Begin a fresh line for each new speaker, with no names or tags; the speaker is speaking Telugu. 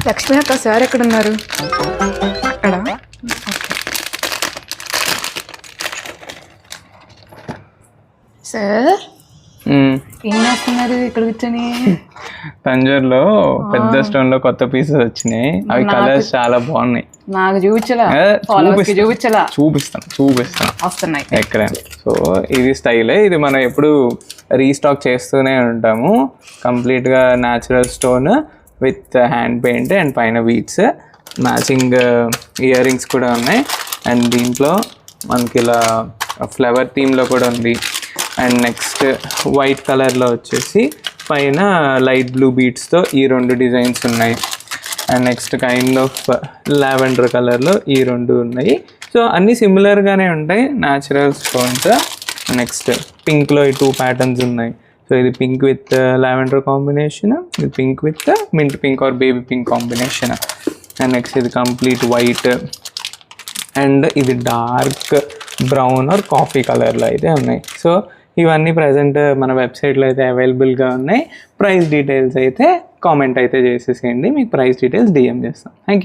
లక్ష్మి అక్క సార్ ఎక్కడ ఉన్నారు? అక్కడ. సార్ ఏం చేస్తున్నారు ఇక్కడ కూర్చొని?
తంజూరులో పెద్ద స్టోన్ లో కొత్త పీసెస్ వచ్చినాయి. అవి కలర్స్ చాలా బాగున్నాయి.
నాకు చూపించలా,
చూపిస్తాను
వస్తున్నాయి
ఎక్కడైనా. సో ఇది స్టైలే, ఇది మనం ఎప్పుడు రీస్టాక్ చేస్తూనే ఉంటాము. కంప్లీట్ గా natural stone with hand paint and పైన బీడ్స్, మ్యాచింగ్ ఇయర్ రింగ్స్ కూడా ఉన్నాయి. అండ్ దీంట్లో మనకి ఇలా ఫ్లవర్ థీమ్లో కూడా ఉంది. అండ్ నెక్స్ట్ వైట్ కలర్లో వచ్చేసి పైన లైట్ బ్లూ బీడ్స్తో ఈ 2 డిజైన్స్ ఉన్నాయి. And next kind of lavender కలర్లో ఈ 2 ఉన్నాయి. సో అన్నీ సిమిలర్గానే ఉంటాయి, న్యాచురల్ స్టోన్స్. నెక్స్ట్ పింక్లో ఈ 2 ప్యాటర్న్స్ ఉన్నాయి. సో ఇది పింక్ విత్ లావెండర్ కాంబినేషన్, ఇది pink with mint pink are baby pink combination. And next ఇది కంప్లీట్ వైట్ అండ్ ఇది డార్క్ బ్రౌన్ ఆర్ కాఫీ కలర్లో అయితే ఉన్నాయి. సో ఇవన్నీ ప్రజెంట్ మన వెబ్సైట్లో అయితే అవైలబుల్గా ఉన్నాయి. ప్రైస్ డీటెయిల్స్ అయితే కామెంట్ అయితే చేసేసేయండి, మీకు ప్రైస్ డీటెయిల్స్ డిఎం చేస్తాం. Thank you.